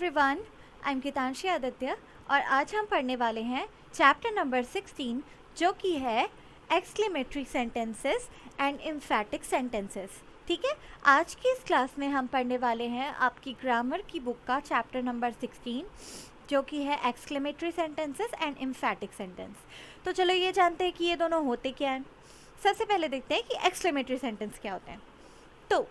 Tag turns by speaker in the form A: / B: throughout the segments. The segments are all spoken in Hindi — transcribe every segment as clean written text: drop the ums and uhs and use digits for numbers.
A: Everyone, I am Geetanshi Aditya और आज हम पढ़ने वाले हैं चैप्टर नंबर 16 जो कि है एक्सक्लेमेटरी सेंटेंसेस एंड एम्फैटिक सेंटेंसेस। ठीक है, आज की इस क्लास में हम पढ़ने वाले हैं आपकी ग्रामर की बुक का चैप्टर नंबर 16 जो कि है एक्सक्लेमेटरी सेंटेंसेस एंड एम्फैटिक सेंटेंस। तो चलो ये जानते हैं कि ये दोनों होते क्या हैं। सबसे पहले देखते हैं कि एक्सक्लेमेटरी सेंटेंस क्या होते हैं। तो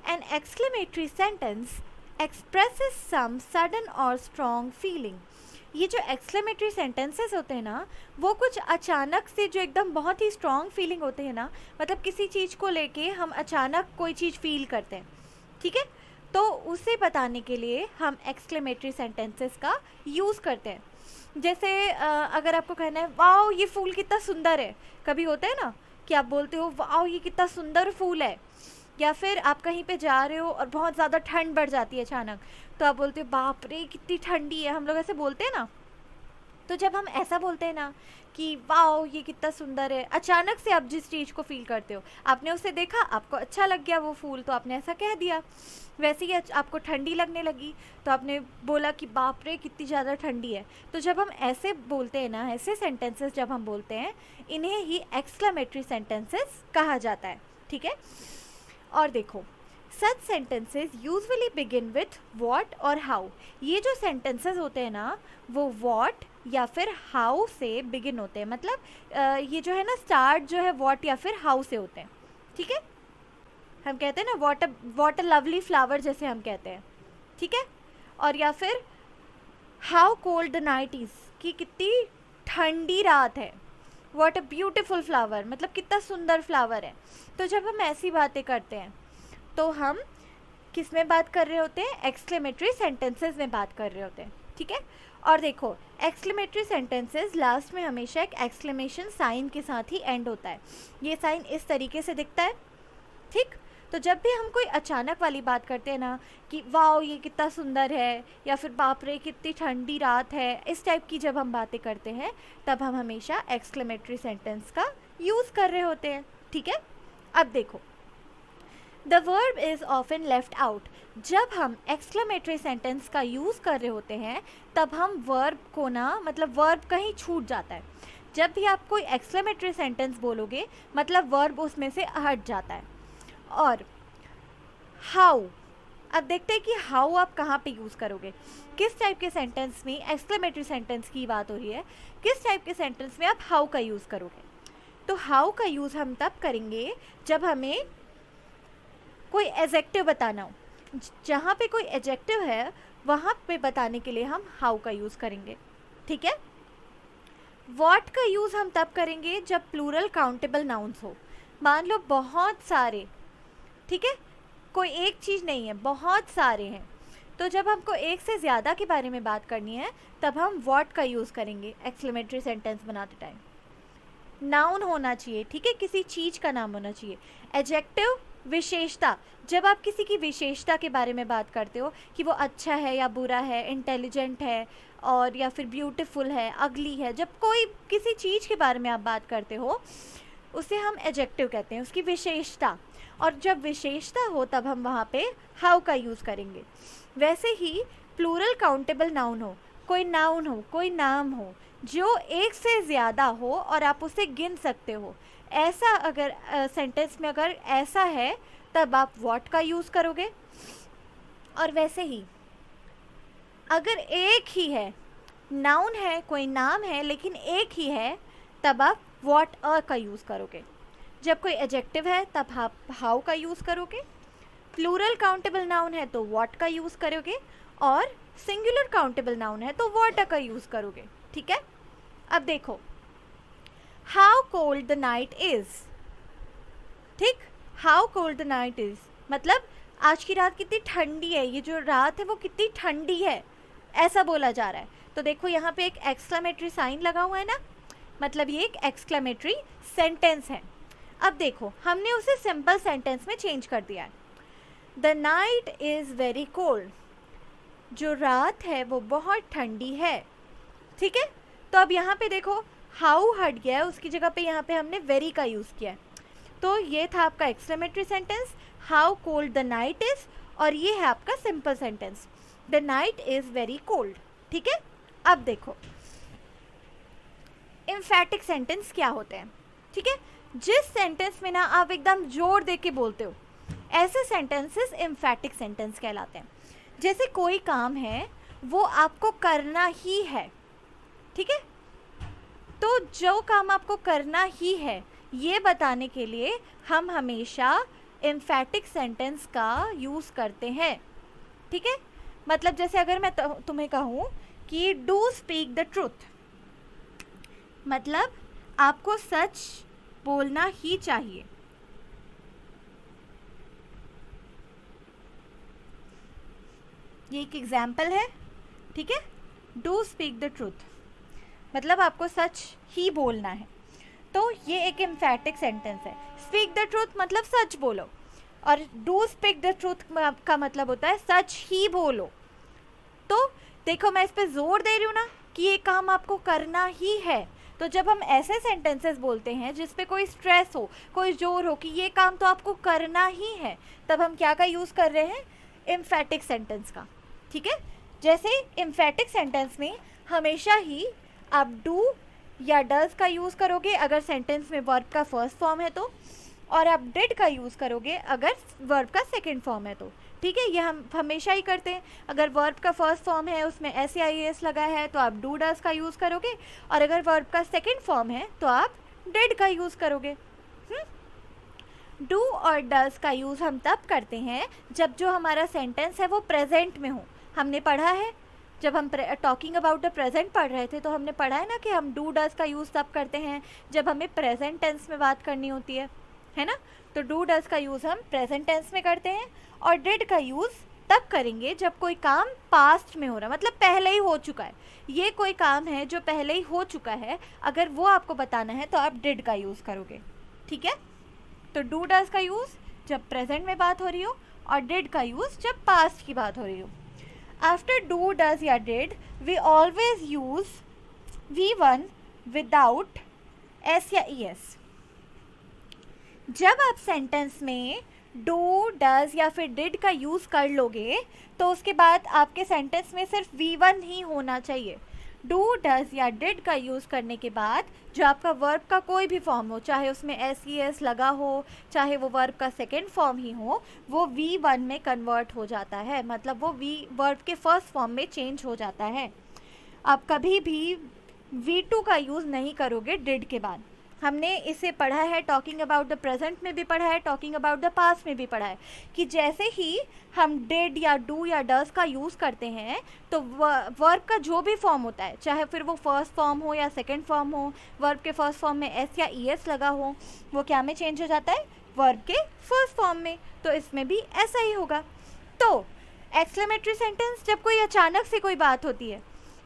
A: an exclamatory sentence expresses some sudden और स्ट्रॉन्ग फीलिंग। ये जो एक्सक्लेमेटरी सेंटेंसेस होते हैं ना, वो कुछ अचानक से जो एकदम बहुत ही स्ट्रॉन्ग फीलिंग होते हैं ना, मतलब किसी चीज़ को लेके हम अचानक कोई चीज़ फील करते हैं, ठीक है, तो उसे बताने के लिए हम एक्सक्लेमेटरी सेंटेंसेस का यूज़ करते हैं। जैसे अगर आपको कहना है वाओ ये फूल कितना सुंदर है, कभी होता है ना कि आप बोलते हो वाओ ये कितना सुंदर फूल है, या फिर आप कहीं पे जा रहे हो और बहुत ज़्यादा ठंड बढ़ जाती है अचानक, तो आप बोलते हो बाप रे कितनी ठंडी है, हम लोग ऐसे बोलते हैं ना। तो जब हम ऐसा बोलते हैं ना कि वाओ ये कितना सुंदर है, अचानक से आप जिस चीज़ को फील करते हो, आपने उसे देखा, आपको अच्छा लग गया वो फूल, तो आपने ऐसा कह दिया। वैसे ही आपको ठंडी लगने लगी तो आपने बोला कि बाप रे कितनी ज़्यादा ठंडी है। तो जब हम ऐसे बोलते हैं ना, ऐसे सेंटेंसेस जब हम बोलते हैं, इन्हें ही एक्सक्लेमेटरी सेंटेंसेस कहा जाता है। ठीक है, और देखो such sentences usually begin with what और हाउ। ये जो सेंटेंसेस होते हैं ना, वो व्हाट या फिर हाउ से बिगिन होते हैं, मतलब ये जो है ना स्टार्ट जो है व्हाट या फिर हाउ से होते हैं। ठीक है, हम कहते हैं ना व्हाट अ लवली फ्लावर, जैसे हम कहते हैं, ठीक है, और या फिर how cold the night is, कि कितनी ठंडी रात है। व्हाट अ ब्यूटिफुल फ्लावर, मतलब कितना सुंदर फ्लावर है। तो जब हम ऐसी बातें करते हैं तो हम किस में बात कर रहे होते हैं? एक्सक्लेमेटरी सेंटेंसेस में बात कर रहे होते हैं। ठीक है, और देखो एक्सक्लेमेटरी सेंटेंसेस लास्ट में हमेशा एक एक्सक्लेमेशन साइन के साथ ही एंड होता है। ये साइन इस तरीके से दिखता है, ठीक। तो जब भी हम कोई अचानक वाली बात करते हैं ना कि वाओ ये कितना सुंदर है, या फिर बाप रे कितनी ठंडी रात है, इस टाइप की जब हम बातें करते हैं, तब हम हमेशा एक्सक्लेमेटरी सेंटेंस का यूज़ कर रहे होते हैं। ठीक है, अब देखो the verb is often left out. जब हम एक्सक्लेमेटरी सेंटेंस का यूज़ कर रहे होते हैं तब हम वर्ब को ना, मतलब वर्ब कहीं छूट जाता है। जब भी आप कोई एक्सक्लेमेटरी सेंटेंस बोलोगे मतलब वर्ब उसमें से हट जाता है। और हाउ, अब देखते हैं कि हाउ आप कहाँ पे यूज़ करोगे, किस टाइप के सेंटेंस में। एक्सक्लेमेटरी सेंटेंस की बात हो रही है, किस टाइप के सेंटेंस में आप हाउ का यूज़ करोगे। तो हाउ का यूज़ हम तब करेंगे जब हमें कोई एडजेक्टिव बताना हो। जहाँ पे कोई एडजेक्टिव है वहाँ पे बताने के लिए हम हाउ का यूज़ करेंगे। ठीक है, व्हाट का यूज़ हम तब करेंगे जब प्लूरल काउंटेबल नाउन्स हो। मान लो बहुत सारे, ठीक है, कोई एक चीज़ नहीं है, बहुत सारे हैं, तो जब हमको एक से ज़्यादा के बारे में बात करनी है तब हम व्हाट का यूज़ करेंगे एक्सक्लेमेटरी सेंटेंस बनाते टाइम। नाउन होना चाहिए, ठीक है, किसी चीज़ का नाम होना चाहिए। एडजेक्टिव विशेषता, जब आप किसी की विशेषता के बारे में बात करते हो कि वो अच्छा है या बुरा है, इंटेलिजेंट है और या फिर ब्यूटीफुल है, अगली है, जब कोई किसी चीज़ के बारे में आप बात करते हो उसे हम एडजेक्टिव कहते हैं, उसकी विशेषता। और जब विशेषता हो तब हम वहाँ पे हाउ का यूज़ करेंगे। वैसे ही प्लूरल काउंटेबल नाउन हो, कोई नाउन हो, कोई नाम हो जो एक से ज़्यादा हो और आप उसे गिन सकते हो, ऐसा अगर सेंटेंस में अगर ऐसा है तब आप व्हाट का यूज़ करोगे। और वैसे ही अगर एक ही है, नाउन है, कोई नाम है लेकिन एक ही है, तब आप व्हाट अ का यूज़ करोगे। जब कोई एडजेक्टिव है तब आप हाउ का यूज़ करोगे। प्लूरल काउंटेबल नाउन है तो व्हाट का यूज़ करोगे, और सिंगुलर काउंटेबल नाउन है तो व्हाट अ का यूज़ करोगे। ठीक है, अब देखो how cold the night is, ठीक, how cold the night is मतलब आज की रात कितनी ठंडी है, ये जो रात है वो कितनी ठंडी है, ऐसा बोला जा रहा है। तो देखो यहाँ पे एक एक्सक्लेमेटरी साइन लगा हुआ है ना, मतलब ये एक एक्सक्लेमेटरी सेंटेंस है। अब देखो हमने उसे सिंपल सेंटेंस में चेंज कर दिया है। The night is very cold, जो रात है वो बहुत ठंडी है। ठीक है, तो अब यहाँ पे देखो हाउ हट गया है, उसकी जगह पे यहाँ पे हमने वेरी का यूज़ किया है। तो ये था आपका exclamatory sentence, how cold the night is, और ये है आपका simple sentence. The night is very cold. ठीक है, अब देखो एम्फैटिक सेंटेंस क्या होते हैं। ठीक है, जिस सेंटेंस में ना आप एकदम जोर दे के बोलते हो, ऐसे सेंटेंसेस एम्फैटिक सेंटेंस कहलाते हैं। जैसे कोई काम है वो आपको करना ही है। ठीक है, तो जो काम आपको करना ही है ये बताने के लिए हम हमेशा एम्फैटिक सेंटेंस का यूज़ करते हैं। ठीक है, मतलब जैसे अगर मैं तुम्हें कहूँ कि डू स्पीक द ट्रूथ, मतलब आपको सच बोलना ही चाहिए। ये एक एग्जाम्पल है। ठीक है, डू स्पीक द ट्रूथ मतलब आपको सच ही बोलना है, तो ये एक एम्फैटिक सेंटेंस है। स्पीक द ट्रूथ मतलब सच बोलो, और डू स्पीक द ट्रूथ का मतलब होता है सच ही बोलो। तो देखो मैं इस पे जोर दे रही हूँ ना कि ये काम आपको करना ही है। तो जब हम ऐसे सेंटेंसेस बोलते हैं जिस पे कोई स्ट्रेस हो, कोई जोर हो कि ये काम तो आपको करना ही है, तब हम क्या का यूज़ कर रहे हैं, एम्फैटिक सेंटेंस का। ठीक है, जैसे एम्फैटिक सेंटेंस में हमेशा ही आप डू या डज का यूज़ करोगे अगर सेंटेंस में वर्ब का फर्स्ट फॉर्म है तो, और आप डिड का यूज़ करोगे अगर वर्ब का सेकंड फॉर्म है तो। ठीक है, ये हम हमेशा ही करते हैं। अगर वर्ब का फर्स्ट फॉर्म है उसमें SAIS लगा है तो आप डू डज का यूज़ करोगे, और अगर वर्ब का सेकंड फॉर्म है तो आप डिड का यूज़ करोगे। डू और डज का यूज़ हम तब करते हैं जब जो हमारा सेंटेंस है वो प्रेजेंट में हो। हमने पढ़ा है, जब हम टॉकिंग अबाउट द प्रेजेंट पढ़ रहे थे तो हमने पढ़ा है ना कि हम डू डज का यूज़ तब करते हैं जब हमें प्रेजेंट टेंस में बात करनी होती है ना। तो डू डज का यूज़ हम प्रेजेंट टेंस में करते हैं, और डिड का यूज़ तब करेंगे जब कोई काम पास्ट में हो रहा, मतलब पहले ही हो चुका है। ये कोई काम है जो पहले ही हो चुका है, अगर वो आपको बताना है तो आप डिड का यूज़ करोगे। ठीक है, तो डू डज का यूज़ जब प्रेजेंट में बात हो रही हो, और डिड का यूज़ जब पास्ट की बात हो रही हो। आफ्टर डू डज या did we always use V1 without S या ES। जब आप सेंटेंस में डू डज या फिर डिड का यूज़ कर लोगे तो उसके बाद आपके सेंटेंस में सिर्फ V1 ही होना चाहिए। डू डज या डिड का यूज़ करने के बाद जो आपका वर्ब का कोई भी फॉर्म हो, चाहे उसमें SES लगा हो, चाहे वो वर्ब का सेकेंड फॉर्म ही हो, वो V1 में कन्वर्ट हो जाता है, मतलब वो वर्ब के फर्स्ट फॉर्म में चेंज हो जाता है। आप कभी भी V2 का यूज़ नहीं करोगे डिड के बाद। हमने इसे पढ़ा है, टॉकिंग अबाउट द प्रेजेंट में भी पढ़ा है, टॉकिंग अबाउट द पास्ट में भी पढ़ा है, कि जैसे ही हम डिड या डू या डज का यूज़ करते हैं तो वर्ब का जो भी फॉर्म होता है, चाहे फिर वो फर्स्ट फॉर्म हो या सेकंड फॉर्म हो, वर्ब के फर्स्ट फॉर्म में S या ES लगा हो, वो क्या में चेंज हो जाता है, वर्ब के फर्स्ट फॉर्म में। तो इसमें भी ऐसा ही होगा। तो एक्सक्लेमेटरी सेंटेंस जब कोई अचानक से कोई बात होती है,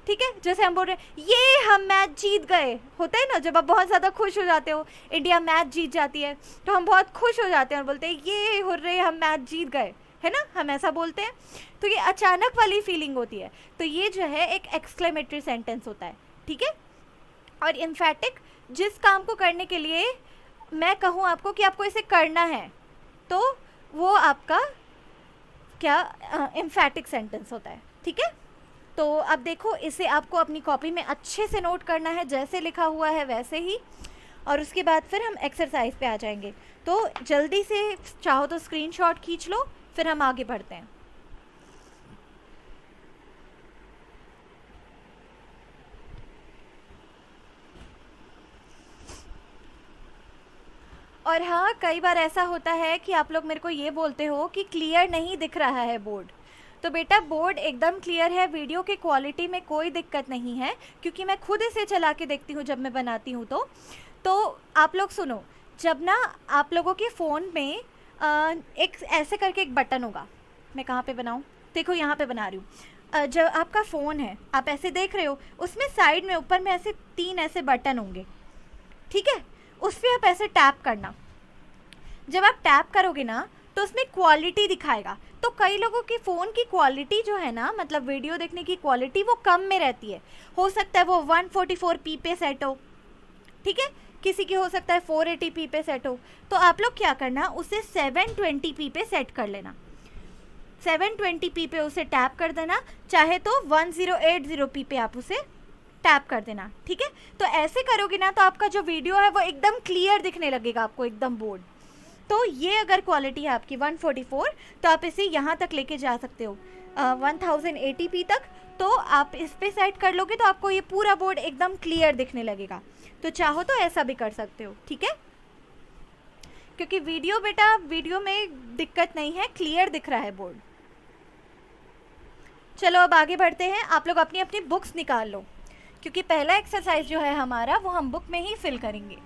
A: ठीक है, जैसे हम बोल रहे हैं ये हम मैच जीत गए, होता है ना, जब आप बहुत ज़्यादा खुश हो जाते हो, इंडिया मैच जीत जाती है तो हम बहुत खुश हो जाते हैं और बोलते हैं ये हुर्रे हम मैच जीत गए, है ना, हम ऐसा बोलते हैं। तो ये अचानक वाली फीलिंग होती है, तो ये जो है एक एक्सक्लेमेटरी सेंटेंस होता है। ठीक है, और एम्फैटिक जिस काम को करने के लिए मैं कहूँ आपको कि आपको इसे करना है, तो वो आपका क्या एम्फैटिक सेंटेंस होता है। ठीक है, तो अब देखो इसे आपको अपनी कॉपी में अच्छे से नोट करना है, जैसे लिखा हुआ है वैसे ही, और उसके बाद फिर हम एक्सरसाइज पे आ जाएंगे। तो जल्दी से चाहो तो स्क्रीनशॉट खींच लो, फिर हम आगे बढ़ते हैं। और हाँ, कई बार ऐसा होता है कि आप लोग मेरे को ये बोलते हो कि क्लियर नहीं दिख रहा है बोर्ड। तो बेटा बोर्ड एकदम क्लियर है, वीडियो की क्वालिटी में कोई दिक्कत नहीं है, क्योंकि मैं खुद इसे चला के देखती हूँ जब मैं बनाती हूँ। तो आप लोग सुनो, जब ना आप लोगों के फ़ोन में एक ऐसे करके एक बटन होगा, मैं कहाँ पे बनाऊँ, देखो यहाँ पे बना रही हूँ। जब आपका फ़ोन है, आप ऐसे देख रहे हो, उसमें साइड में ऊपर में ऐसे 3 ऐसे बटन होंगे। ठीक है, उस पर आप ऐसे टैप करना। जब आप टैप करोगे ना तो उसमें क्वालिटी दिखाएगा। तो कई लोगों की फ़ोन की क्वालिटी जो है ना, मतलब वीडियो देखने की क्वालिटी, वो कम में रहती है। हो सकता है वो 144p पे सेट हो, ठीक है, किसी की हो सकता है 480p पे सेट हो। तो आप लोग क्या करना, उसे 720p पे सेट कर लेना। 720p पे उसे टैप कर देना, चाहे तो 1080p पे आप उसे टैप कर देना, ठीक है। तो ऐसे करोगे ना तो आपका जो वीडियो है वो एकदम क्लियर दिखने लगेगा आपको, एकदम बोर्ड। तो ये अगर क्वालिटी है आपकी 144, तो आप इसे यहाँ तक लेके जा सकते हो 1080p तक। तो आप इस पे सेट कर लोगे तो आपको ये पूरा बोर्ड एकदम क्लियर दिखने लगेगा। तो चाहो तो ऐसा भी कर सकते हो, ठीक है, क्योंकि वीडियो में दिक्कत नहीं है, क्लियर दिख रहा है बोर्ड। चलो अब आगे बढ़ते हैं। आप लोग अपनी अपनी बुक्स निकाल लो, क्योंकि पहला एक्सरसाइज जो है हमारा वो हम बुक में ही फिल करेंगे।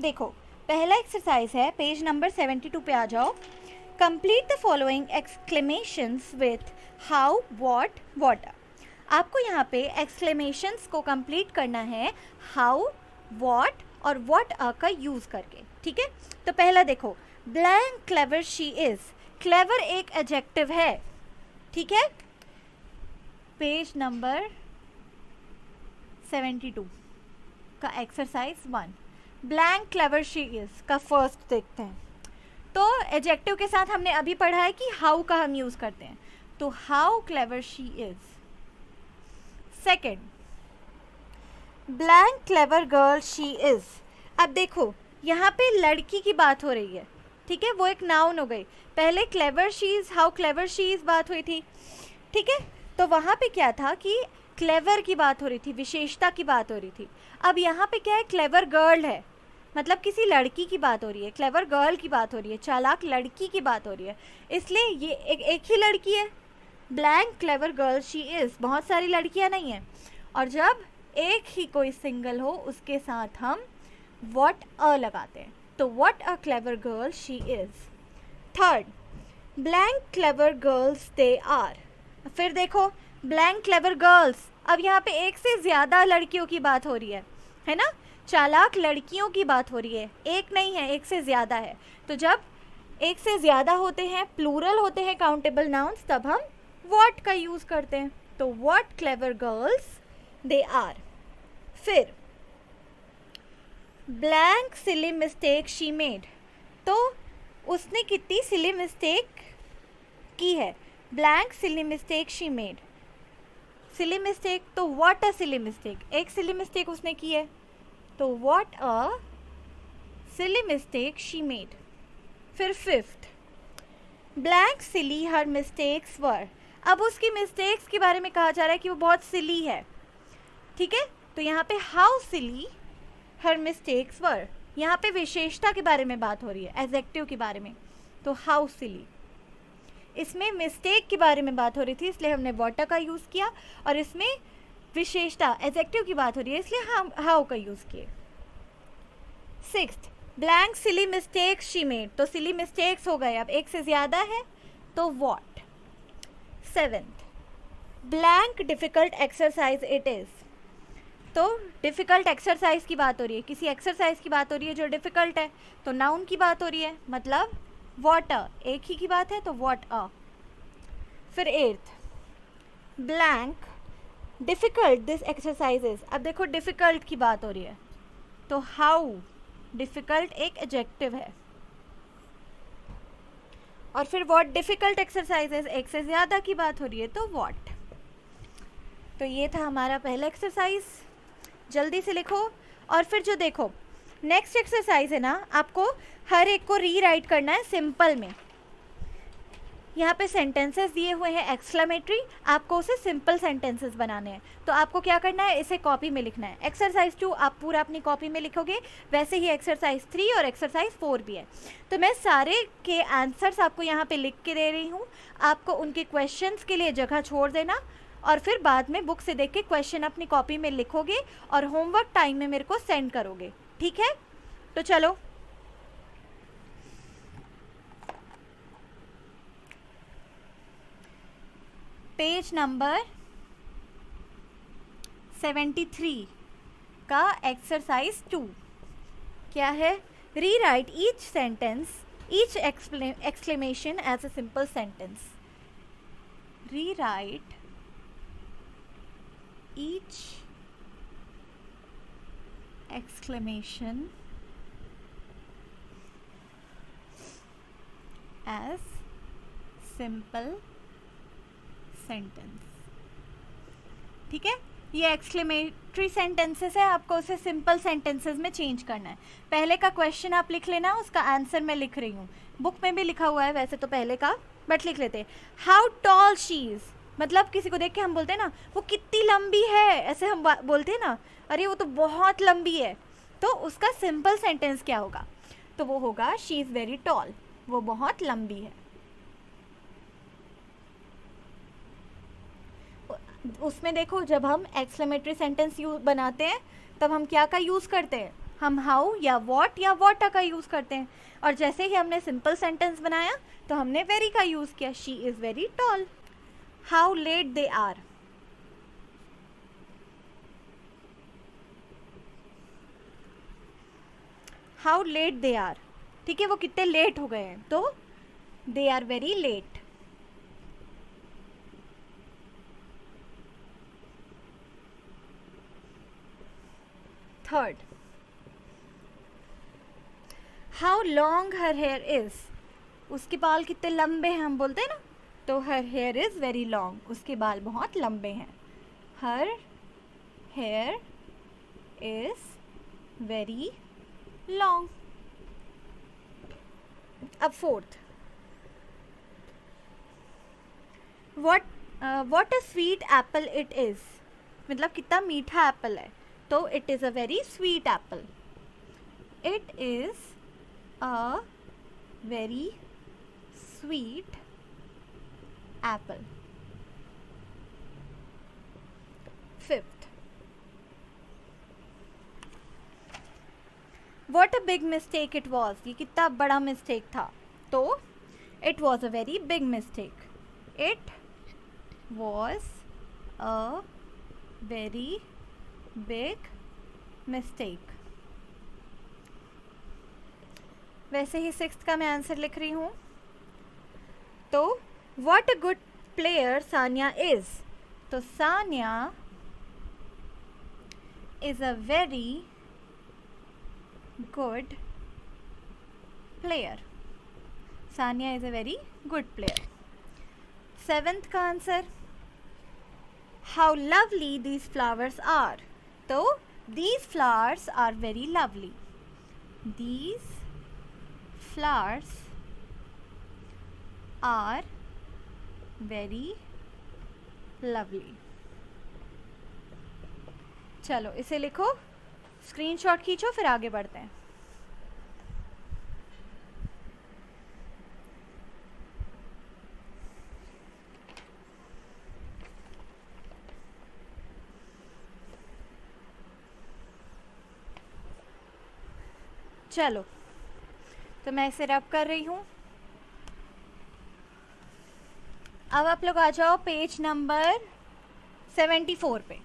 A: देखो पहला एक्सरसाइज है, पेज नंबर 72 पे आ जाओ। Complete the following exclamations with how, what, what. आपको यहाँ पे एक्सक्लेमेशंस को कंप्लीट करना है हाउ, व्हाट और व्हाट का यूज़ करके, ठीक है। तो पहला देखो, blank clever she is. Clever एक एडजेक्टिव है, ठीक है। पेज नंबर 72 का exercise 1, blank clever she is का फर्स्ट देखते हैं। तो एडजेक्टिव के साथ हमने अभी पढ़ा है कि हाउ का हम यूज़ करते हैं, तो how clever she is. Second, blank clever girl she is. अब देखो यहाँ पे लड़की की बात हो रही है, ठीक है, वो एक नाउन हो गई। पहले clever she is, how clever she is बात हुई थी, ठीक है। तो वहाँ पे क्या था कि क्लेवर की बात हो रही थी, विशेषता की बात हो रही थी। अब यहाँ पे क्या है, क्लेवर गर्ल है, मतलब किसी लड़की की बात हो रही है, क्लेवर गर्ल की बात हो रही है, चालाक लड़की की बात हो रही है, इसलिए ये एक ही लड़की है। Blank clever girl she is, बहुत सारी लड़कियां नहीं हैं। और जब एक ही कोई सिंगल हो उसके साथ हम व्हाट अ लगाते हैं, तो what a clever girl she is. Third, blank clever girls they are. फिर देखो ब्लैंक क्लेवर गर्ल्स, अब यहाँ पे एक से ज़्यादा लड़कियों की बात हो रही है ना, चालाक लड़कियों की बात हो रही है, एक नहीं है, एक से ज़्यादा है। तो जब एक से ज़्यादा होते हैं, प्लूरल होते हैं काउंटेबल नाउन्स, तब हम व्हाट का यूज़ करते हैं। तो what clever girls they are. फिर blank silly mistake she made, तो उसने कितनी सिली मिस्टेक की है, ब्लैंक silly mistake she made. Silly mistake, तो व्हाट अ सिली मिस्टेक, एक सिली मिस्टेक उसने की है, तो what a silly mistake she made. फिर fifth, blank silly her mistakes were. अब उसकी मिस्टेक्स के बारे में कहा जा रहा है कि वो बहुत सिली है, ठीक है। तो यहाँ पे हाउ सिली हर मिस्टेक्स वर, यहाँ पे विशेषता के बारे में बात हो रही है, एडजेक्टिव के बारे में, तो हाउ सिली। इसमें मिस्टेक के बारे में बात हो रही थी, इसलिए हमने व्हाट का यूज़ किया, और इसमें विशेषता एडजेक्टिव की बात हो रही है, इसलिए हम हाउ का यूज़ किए। Sixth, blank silly mistakes she made, तो सिली मिस्टेक्स हो गए, अब एक से ज़्यादा है तो what. Seventh, blank difficult exercise it is, तो डिफ़िकल्ट एक्सरसाइज की बात हो रही है, किसी एक्सरसाइज की बात हो रही है जो डिफ़िकल्ट है, तो नाउन की बात हो रही है, मतलब व्हाट अ, एक ही की बात है तो व्हाट अ। फिर eighth, blank difficult this exercise is. अब देखो डिफ़िकल्ट की बात हो रही है, तो हाउ डिफ़िकल्ट एक एडजेक्टिव है, और फिर व्हाट डिफ़िकल्ट एक्सरसाइजेज, एक से ज़्यादा की बात हो रही है, तो व्हाट। तो ये था हमारा पहला एक्सरसाइज, जल्दी से लिखो। और फिर जो देखो नेक्स्ट एक्सरसाइज है ना, आपको हर एक को रीराइट करना है सिंपल में। यहाँ पे सेंटेंसेस दिए हुए हैं एक्सक्लेमेटरी, आपको उसे सिंपल सेंटेंसेस बनाने हैं। तो आपको क्या करना है, इसे कॉपी में लिखना है। एक्सरसाइज 2 आप पूरा अपनी कॉपी में लिखोगे, वैसे ही एक्सरसाइज 3 और एक्सरसाइज 4 भी है। तो मैं सारे के आंसर्स आपको यहाँ पे लिख के दे रही हूँ, आपको उनके क्वेश्चंस के लिए जगह छोड़ देना, और फिर बाद में बुक से देख के क्वेश्चन अपनी कॉपी में लिखोगे और होमवर्क टाइम में मेरे को सेंड करोगे, ठीक है। तो चलो पेज नंबर 73 का एक्सरसाइज 2, क्या है? Rewrite each sentence, each exclamation as a simple sentence. Rewrite each exclamation as simple sentence. ठीक है, ये एक्सक्लेमेटरी सेंटेंसेस है, आपको उसे सिंपल सेंटेंसेस में चेंज करना है. पहले का क्वेश्चन आप लिख लेना, उसका आंसर मैं लिख रही हूँ. बुक में भी लिखा हुआ है वैसे तो पहले का, बट लिख लेते हैं. हाउ टॉल शी इज़, मतलब किसी को देख के हम बोलते हैं ना वो कितनी लंबी है, ऐसे हम बोलते हैं ना, अरे वो तो बहुत लंबी है. तो उसका सिंपल सेंटेंस क्या होगा? तो वो होगा शी इज़ वेरी टॉल, वो बहुत लंबी है. उसमें देखो, जब हम एक्सक्लेमेटरी सेंटेंस बनाते हैं तब हम क्या का यूज़ करते हैं? हम हाउ या व्हाट का यूज़ करते हैं. और जैसे ही हमने सिंपल सेंटेंस बनाया तो हमने वेरी का यूज़ किया. She is very tall. How late they are, how late they are, ठीक है, वो कितने लेट हो गए हैं, तो they are very late. Third, how long her hair is, उसके बाल कितने लंबे हैं हम बोलते हैं ना, तो her hair is very long, उसके बाल बहुत लंबे हैं. Her hair is very long. अब fourth, what a sweet apple it is, मतलब कितना मीठा एप्पल है, तो it is a very sweet apple. It is a very sweet apple. Fifth, what a big mistake it was, ये कितना बड़ा मिस्टेक था, तो it was a very big mistake. It was a very big mistake. वैसे ही सिक्स्थ का मैं आंसर लिख रही हूँ. तो what a good player Sania is, तो Sania is a very good player. Sania is a very good player. Seventh का answer, how lovely these flowers are, तो these flowers are very lovely. These flowers are very lovely. चलो इसे लिखो, स्क्रीनशॉट खींचो, फिर आगे बढ़ते हैं. चलो, तो मैं इसे रब कर रही हूँ. अब आप लोग आ जाओ पेज नंबर 74 पे.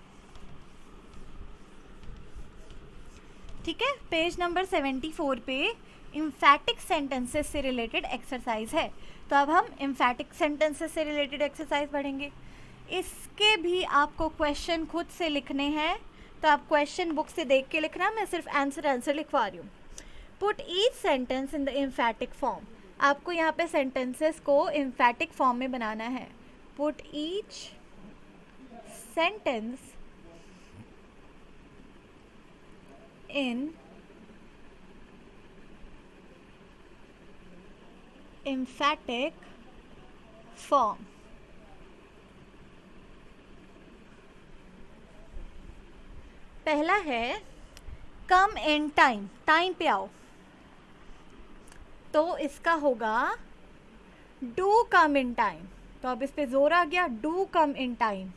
A: ठीक है, पेज नंबर 74 पे एम्फैटिक सेंटेंसेस से रिलेटेड एक्सरसाइज है. तो अब हम एम्फैटिक सेंटेंसेस से रिलेटेड एक्सरसाइज पढ़ेंगे. इसके भी आपको क्वेश्चन खुद से लिखने हैं, तो आप क्वेश्चन बुक से देख के लिखना, मैं सिर्फ आंसर लिखवा रही हूँ. Put each sentence in the एम्फैटिक form, आपको यहाँ पे सेंटेंसेस को एम्फैटिक फॉर्म में बनाना है. Put each sentence in एम्फैटिक form. पहला है कम इन टाइम, टाइम पे आओ, तो इसका होगा डू कम इन टाइम. तो अब इस पे जोर आ गया, do come in time,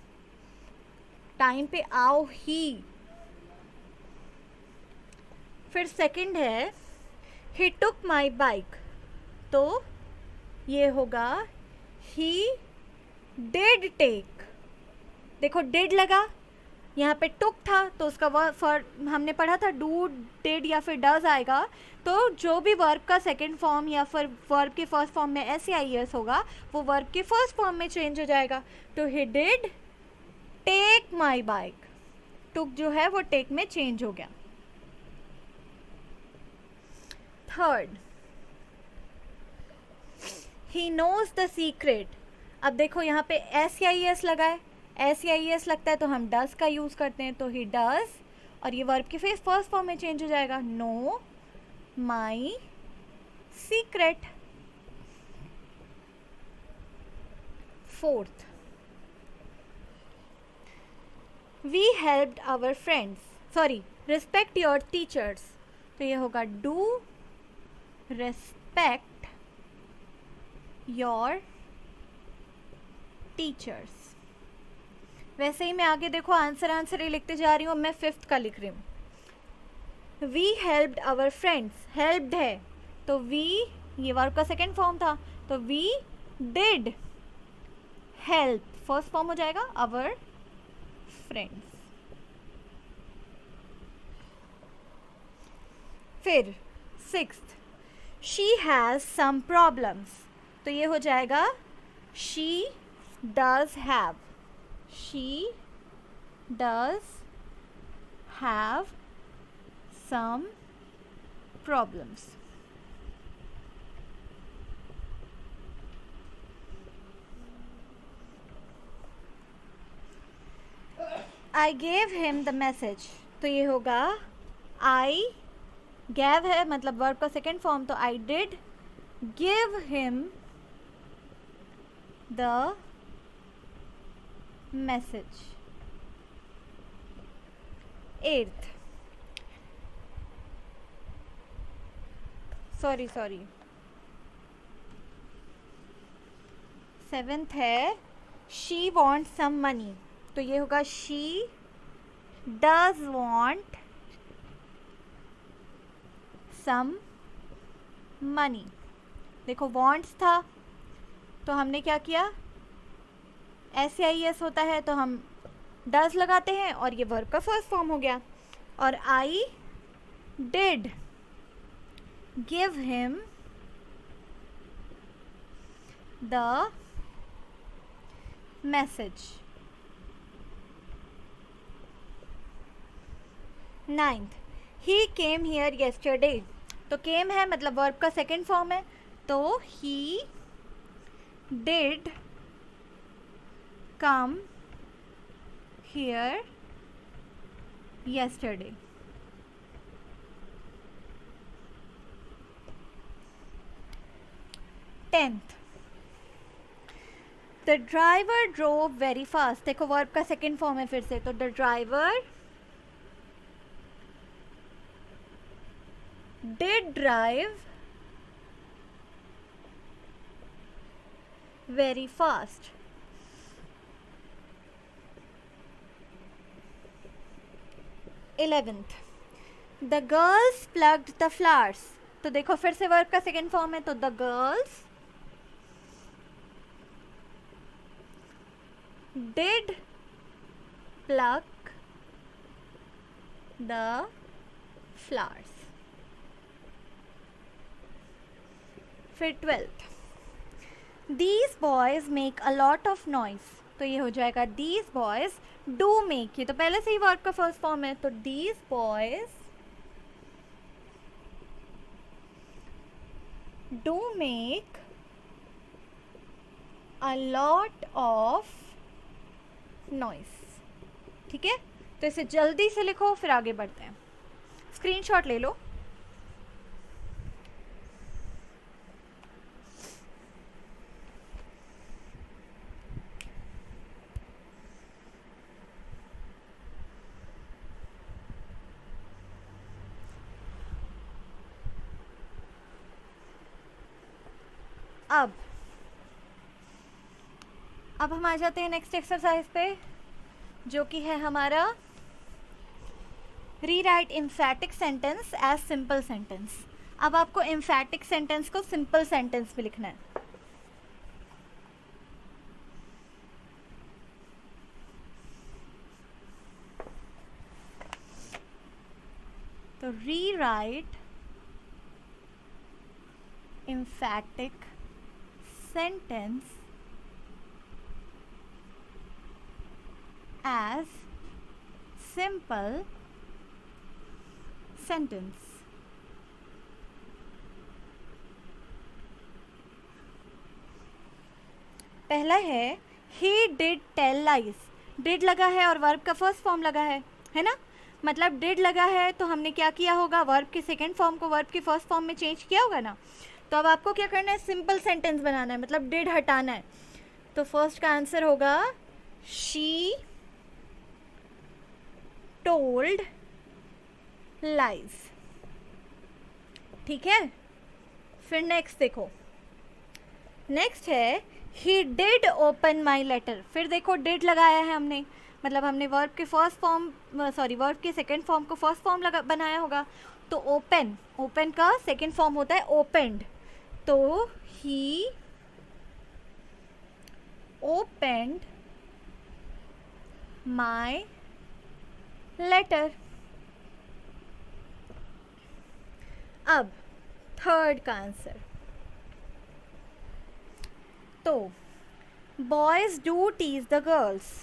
A: time पे आओ ही. फिर सेकंड है ही टुक माई बाइक, तो ये होगा ही डिड टेक. देखो डिड लगा, यहाँ पे टुक था तो उसका वर्ब हमने पढ़ा था डू डिड या फिर डज आएगा, तो जो भी वर्ब का सेकंड फॉर्म या फिर वर्ब के फर्स्ट फॉर्म में एस या आई एस होगा वो वर्ब के फर्स्ट फॉर्म में चेंज हो जाएगा। तो he did take my bike, took जो है वो टेक में चेंज हो गया। Third, he knows the secret. अब देखो यहाँ पे एस या ई एस लगा है, एस या ई एस लगता है तो हम डज का यूज करते हैं, तो ही डज और ये वर्ब के फर्स्ट फॉर्म में चेंज हो जाएगा, know my secret. Fourth, we helped our friends, sorry respect your teachers, तो ये होगा डू रिस्पेक्ट योर टीचर्स। वैसे ही मैं आगे देखो आंसर ही लिखते जा रही हूँ, मैं फिफ्थ का लिख रही हूँ। We helped our friends, helped है तो वी ये वर्ब का सेकेंड फॉर्म था, तो we did help first form हो जाएगा आवर फ्रेंड्स। फिर sixth, she has some problems, तो ये हो जाएगा she does have, she does have some problems. I gave him the message, तो ये होगा I gave है मतलब वर्ब का सेकेंड फॉर्म, तो I did give him the message. Eighth, sorry seventh है she wants some money, तो ये होगा she does want some money। देखो wants था तो हमने क्या किया, एस या ई एस होता है तो हम डज लगाते हैं और ये वर्ब का फर्स्ट फॉर्म हो गया। और I did give him the message. Ninth, he came here yesterday, तो केम है मतलब वर्ब का सेकेंड फॉर्म है, तो he did come here yesterday। Tenth, the driver drove very fast, देखो वर्ब का सेकेंड फॉर्म है फिर से, तो the driver did drive very fast। 11th, the girls plucked the flowers, तो देखो फिर से वर्ब का सेकेंड फॉर्म है, तो the girls did pluck the flowers। फिर 12th, these boys make a lot of noise, तो ये हो जाएगा these boys do make, ये तो पहले से ही वर्ब का फर्स्ट फॉर्म है, तो these boys do make a lot of noise। ठीक है, तो इसे जल्दी से लिखो फिर आगे बढ़ते हैं। स्क्रीनशॉट ले लो। अब हम आ जाते हैं नेक्स्ट एक्सरसाइज पे, जो कि है हमारा rewrite emphatic sentence as simple sentence. अब आपको एम्फैटिक सेंटेंस को सिंपल सेंटेंस में लिखना है। तो rewrite emphatic sentence as simple sentence. पहला है he did tell lies. did लगा है और वर्ब का फर्स्ट फॉर्म लगा है ना, मतलब did लगा है तो हमने क्या किया होगा, वर्ब के सेकेंड फॉर्म को वर्ब के फर्स्ट फॉर्म में चेंज किया होगा ना। तो अब आपको क्या करना है, सिंपल सेंटेंस बनाना है, मतलब did हटाना है। तो फर्स्ट का आंसर होगा she told lies। ठीक है, फिर नेक्स्ट देखो, नेक्स्ट है he did open my letter। फिर देखो did लगाया है हमने, मतलब हमने वर्ब के फर्स्ट फॉर्म वर्ब के सेकेंड फॉर्म को फर्स्ट फॉर्म बनाया होगा। तो ओपन का सेकेंड फॉर्म होता है ओपेंड, तो he opened my letter। अब थर्ड का आंसर, तो boys do tease the girls.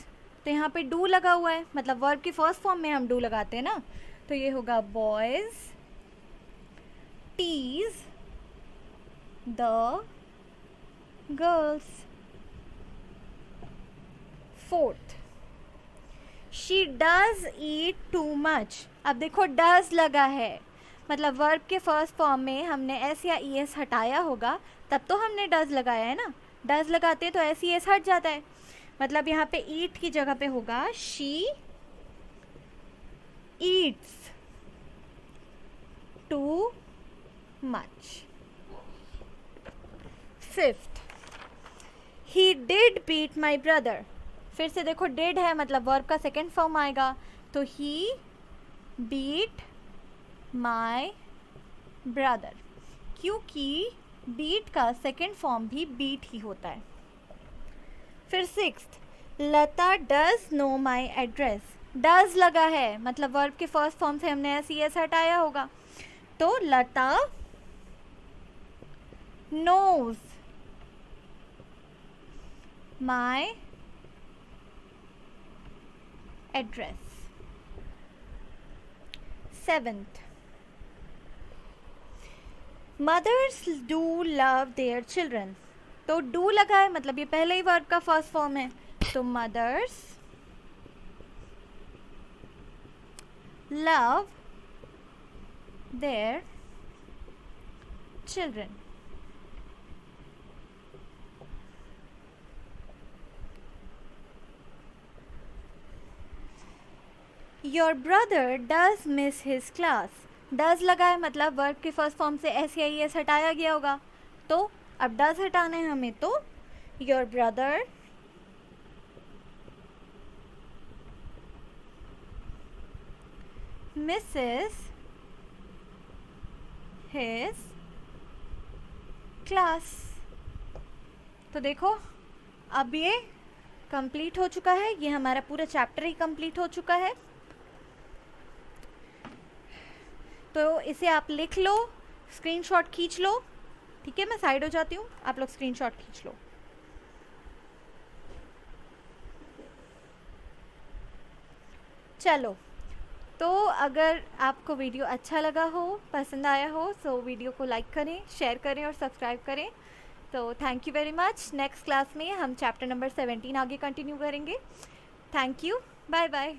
A: तो यहाँ पे डू लगा हुआ है, मतलब वर्ब की फर्स्ट फॉर्म में हम डू लगाते हैं ना, तो ये होगा boys tease the girls. Fourth, she does eat too much. अब देखो डज लगा है, मतलब वर्ब के फर्स्ट फॉर्म में हमने एस या ई एस हटाया होगा, तब तो हमने डज लगाया है ना। डज लगाते हैं तो एस ई एस हट जाता है, मतलब यहाँ पे ईट की जगह पे होगा she eats too much. Fifth, he did beat my brother. फिर से देखो डिड है, मतलब वर्ब का सेकेंड फॉर्म आएगा, तो ही बीट माई ब्रदर, क्योंकि बीट का सेकेंड फॉर्म भी बीट ही होता है। फिर sixth, Lata does know my address. Does लगा है, मतलब वर्ब के फर्स्ट फॉर्म से हमने एस ई एस हटाया होगा, तो Lata knows my address. Seventh, mothers do love their children. तो डू लगा है, मतलब ये पहले ही वर्ब का फर्स्ट फॉर्म है, तो mothers love their children. Your brother does miss his class. Does लगा है, मतलब वर्ब के फर्स्ट फॉर्म से एस या ई एस हटाया गया होगा, तो अब डज हटाना है हमें, तो your brother Mrs his class. तो देखो अब ये कंप्लीट हो चुका है, ये हमारा पूरा चैप्टर ही कंप्लीट हो चुका है। तो इसे आप लिख लो, स्क्रीनशॉट खींच लो। ठीक है, मैं साइड हो जाती हूँ, आप लोग स्क्रीनशॉट खींच लो। चलो, तो अगर आपको वीडियो अच्छा लगा हो, पसंद आया हो, तो वीडियो को लाइक करें, शेयर करें और सब्सक्राइब करें। तो thank you very much. Next class में हम चैप्टर नंबर 17 आगे कंटिन्यू करेंगे। Thank you, bye bye.